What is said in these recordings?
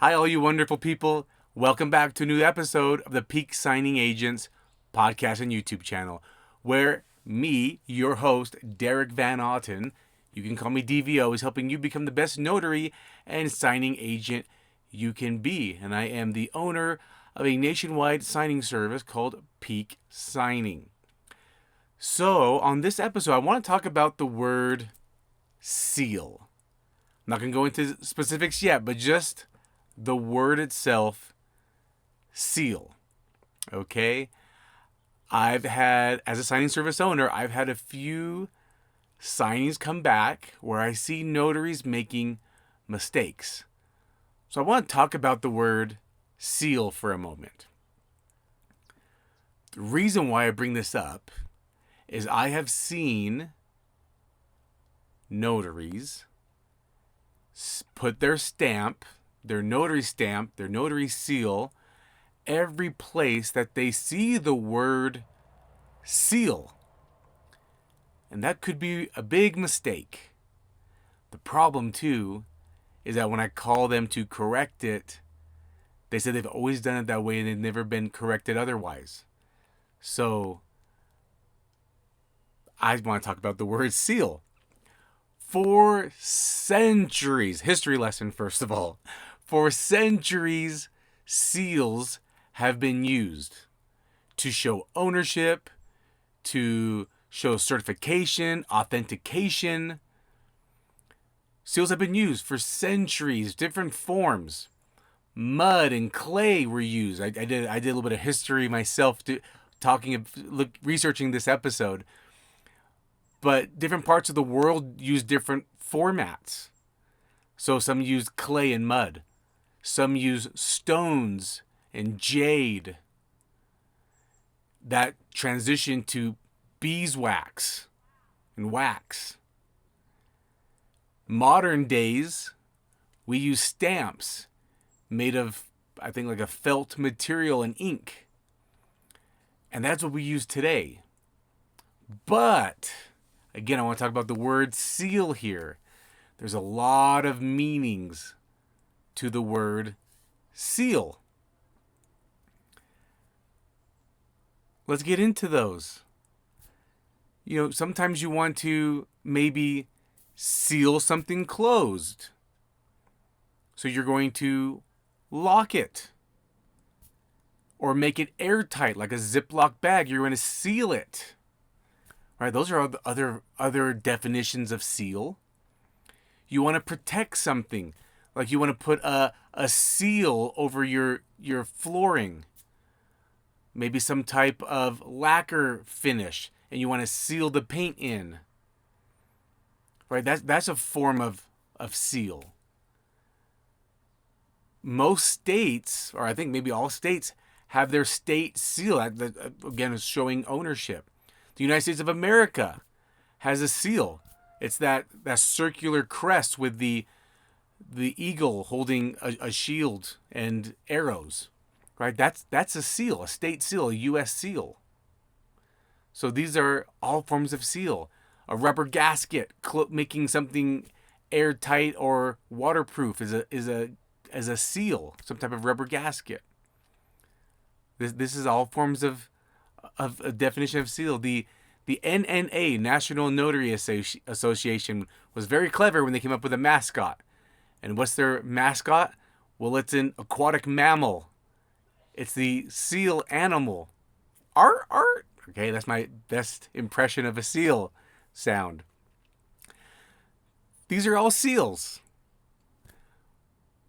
Hi, all you wonderful people. Welcome back to a new episode of the Peak Signing Agents podcast and YouTube channel, where me, your host, Derek Van Otten, you can call me DVO, is helping you become the best notary and signing agent you can be. And I am the owner of a nationwide signing service called Peak Signing. So, on this episode, I want to talk about the word seal. I'm not going to go into specifics yet, but just the word itself, seal. Okay? As a signing service owner, I've had a few signings come back where I see notaries making mistakes. So I want to talk about the word seal for a moment. The reason why I bring this up is I have seen notaries put their stamp, their notary stamp, their notary seal, every place that they see the word seal. And that could be a big mistake. The problem, too, is that when I call them to correct it, they say they've always done it that way and they've never been corrected otherwise. So, I want to talk about the word seal. For centuries, history lesson first of all, for centuries, seals have been used to show ownership, to show certification, authentication. Seals have been used for centuries, different forms. Mud and clay were used. I did a little bit of history myself, researching this episode. But different parts of the world use different formats. So some use clay and mud. Some use stones and jade that transition to beeswax and wax. Modern days, we use stamps made of, I think, like a felt material and ink. And that's what we use today. But, again, I want to talk about the word seal here. There's a lot of meanings to the word seal. Let's get into those. Sometimes you want to maybe seal something closed. So you're going to lock it. Or make it airtight, like a Ziploc bag. You're going to seal it. Right? Those are other definitions of seal. You want to protect something. Like you want to put a seal over your flooring. Maybe some type of lacquer finish, and you want to seal the paint in. Right? That's a form of seal. Most states, or I think maybe all states, have their state seal. That, again, is showing ownership. The United States of America has a seal. It's that circular crest with the eagle holding a shield and arrows. Right? That's a seal, a state seal, a U.S. seal. So these are all forms of seal. A rubber gasket, making something airtight or waterproof is a seal, some type of rubber gasket. This is all forms of a definition of seal. The NNA, National Notary Association, was very clever when they came up with a mascot. And what's their mascot? Well, it's an aquatic mammal. It's the seal animal. Art. Okay, that's my best impression of a seal sound. These are all seals.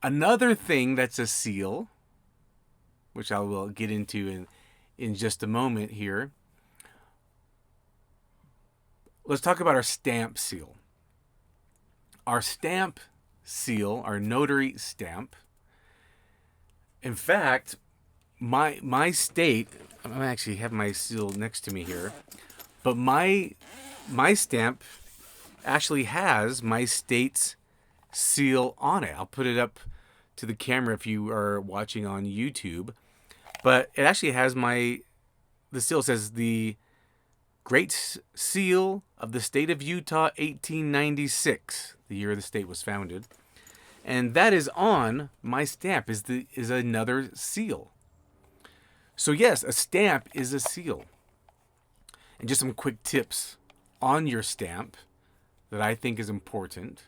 Another thing that's a seal, which I will get into in just a moment here. Let's talk about our stamp seal. Our stamp seal, our notary stamp. In fact, my state, I actually have my seal next to me here, but my stamp actually has my state's seal on it. I'll put it up to the camera if you are watching on YouTube. But it actually has the seal says the Great Seal of the State of Utah, 1896, the year the state was founded. And that is on my stamp, is another seal. So yes, a stamp is a seal. And just some quick tips on your stamp that I think is important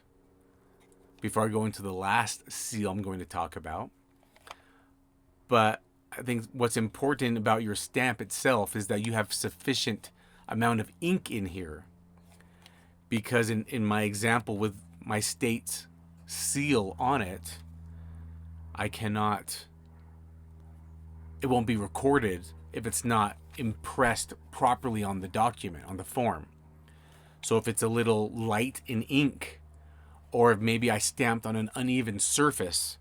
before I go into the last seal I'm going to talk about. But I think what's important about your stamp itself is that you have sufficient amount of ink in here. Because in my example with my state's seal on it, it won't be recorded if it's not impressed properly on the document, on the form. So if it's a little light in ink, or if maybe I stamped on an uneven surface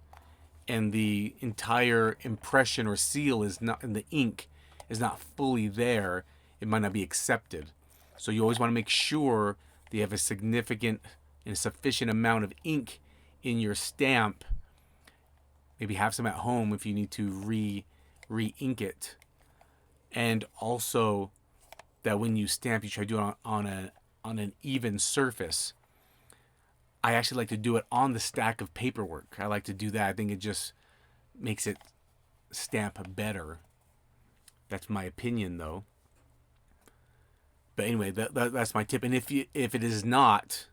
and the entire impression or seal is not, and the ink is not fully there, it might not be accepted. So you always want to make sure that you have a significant and sufficient amount of ink in your stamp. Maybe have some at home if you need to re-ink it. And also that when you stamp, you try to do it on an even surface. I actually like to do it on the stack of paperwork. I like to do that. I think it just makes it stamp better. That's my opinion, though. But anyway, that's my tip. And if it is not,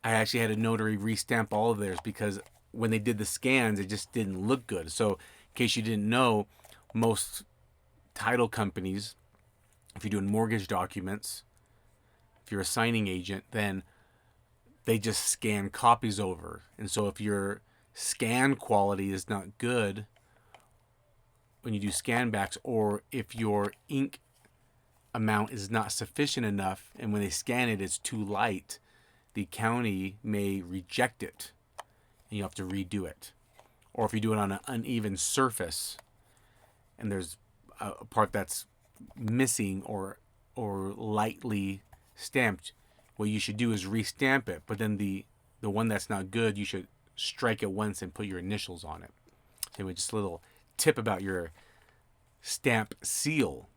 I actually had a notary restamp all of theirs because when they did the scans, it just didn't look good. So in case you didn't know, most title companies, if you're doing mortgage documents, if you're a signing agent, then they just scan copies over. And so if your scan quality is not good when you do scan backs, or if your ink amount is not sufficient enough and when they scan it it's too light, the county may reject it and you have to redo it. Or if you do it on an uneven surface and there's a part that's missing or lightly stamped, what you should do is restamp it. But then the one that's not good, you should strike it once and put your initials on it. Anyway, just a little tip about your stamp seal.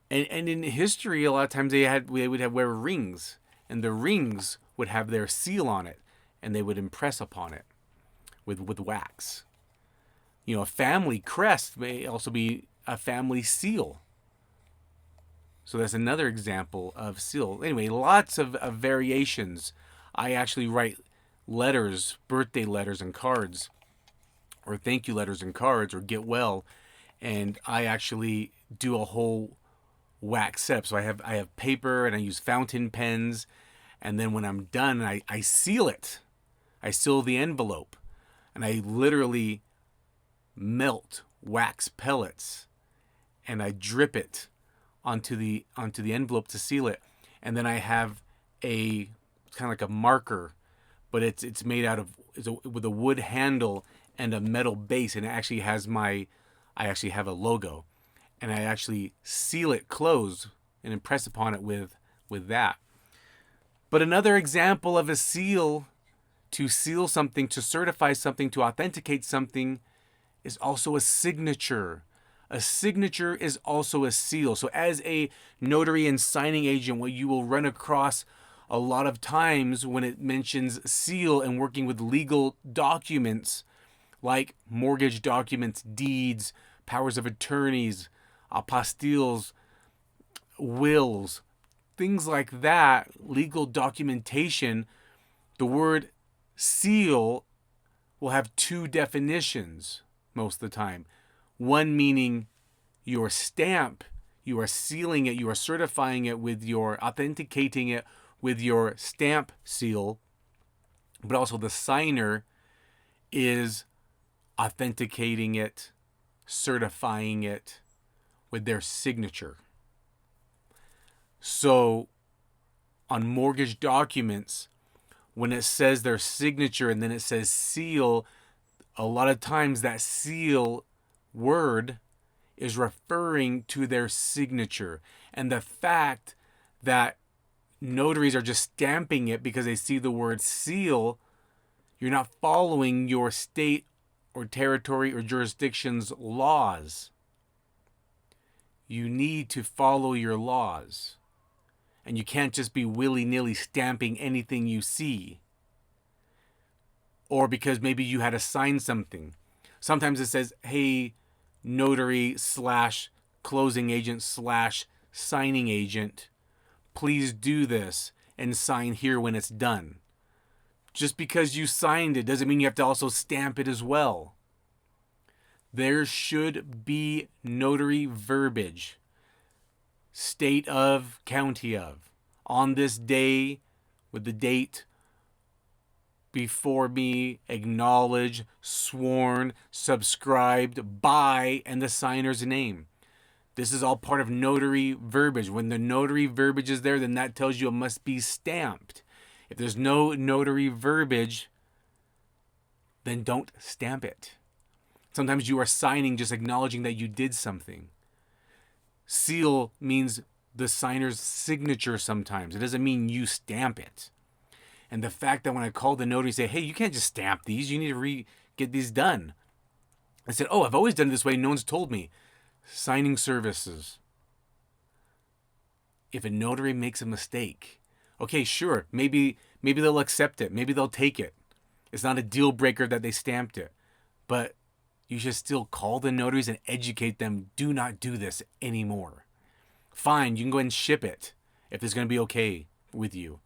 And in history, a lot of times they would wear rings, and the rings would have their seal on it, and they would impress upon it with wax. You know, a family crest may also be a family seal. So that's another example of seal. Anyway, lots of variations. I actually write letters, birthday letters and cards, or thank you letters and cards, or get well, and I actually do a whole wax setup. So I have paper and I use fountain pens, and then when I'm done, I seal it. I seal the envelope, and I literally melt wax pellets, and I drip it onto the envelope to seal it. And then I have it's kind of like a marker, but it's made out of with a wood handle and a metal base, and it actually has I actually have a logo, and I actually seal it closed and impress upon it with that. But another example of a seal, to seal something, to certify something, to authenticate something, is also a signature. A signature is also a seal. So as a notary and signing agent, what you will run across a lot of times when it mentions seal and working with legal documents like mortgage documents, deeds, powers of attorneys, apostilles, wills, things like that, legal documentation, the word seal will have two definitions most of the time. One meaning your stamp, you are sealing it, you are certifying it with your, authenticating it with your stamp seal, but also the signer is authenticating it, certifying it with their signature. So on mortgage documents, when it says their signature and then it says seal, a lot of times that seal word is referring to their signature. And the fact that notaries are just stamping it because they see the word seal, you're not following your state or territory or jurisdiction's laws. You need to follow your laws. And you can't just be willy-nilly stamping anything you see. or because maybe you had to sign something. Sometimes it says, hey, notary slash closing agent slash signing agent, please do this and sign here when it's done. Just because you signed it doesn't mean you have to also stamp it as well. There should be notary verbiage. State of, county of. On this day, with the date before me, acknowledged, sworn, subscribed by, and the signer's name. This is all part of notary verbiage. When the notary verbiage is there, then that tells you it must be stamped. If there's no notary verbiage, then don't stamp it. Sometimes you are signing just acknowledging that you did something. Seal means the signer's signature sometimes. It doesn't mean you stamp it. And the fact that when I called the notary, say, hey, you can't just stamp these. You need to get these done. I said, oh, I've always done it this way. No one's told me. Signing services. If a notary makes a mistake, okay, sure, maybe they'll accept it. Maybe they'll take it. It's not a deal breaker that they stamped it. But you should still call the notaries and educate them. Do not do this anymore. Fine, you can go ahead and ship it if it's going to be okay with you.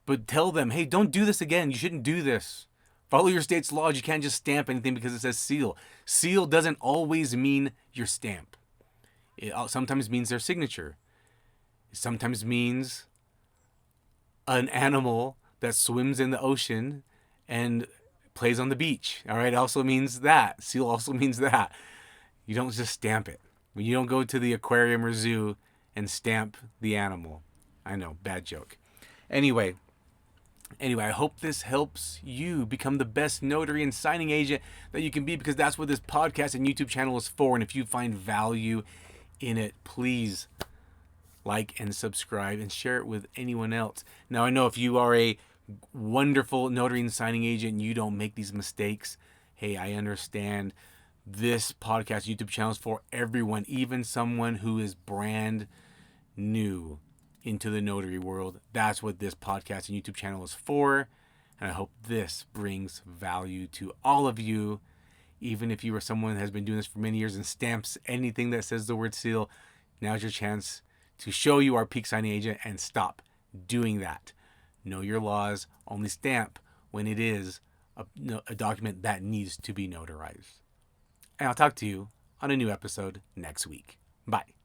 But tell them, hey, don't do this again. You shouldn't do this. Follow your state's laws. You can't just stamp anything because it says seal. Seal doesn't always mean your stamp. It sometimes means their signature. It sometimes means an animal that swims in the ocean and plays on the beach. All right, it also means that. Seal also means that. You don't just stamp it. You don't go to the aquarium or zoo and stamp the animal. I know, bad joke. Anyway, I hope this helps you become the best notary and signing agent that you can be, because that's what this podcast and YouTube channel is for. And if you find value in it, please like and subscribe and share it with anyone else. Now, I know if you are a wonderful notary and signing agent and you don't make these mistakes, hey, I understand. This podcast YouTube channel is for everyone, even someone who is brand new into the notary world. That's what this podcast and YouTube channel is for. And I hope this brings value to all of you. Even if you are someone that has been doing this for many years and stamps anything that says the word seal, now's your chance to show you our peak signing agent and stop doing that. Know your laws. Only stamp when it is a document that needs to be notarized. And I'll talk to you on a new episode next week. Bye.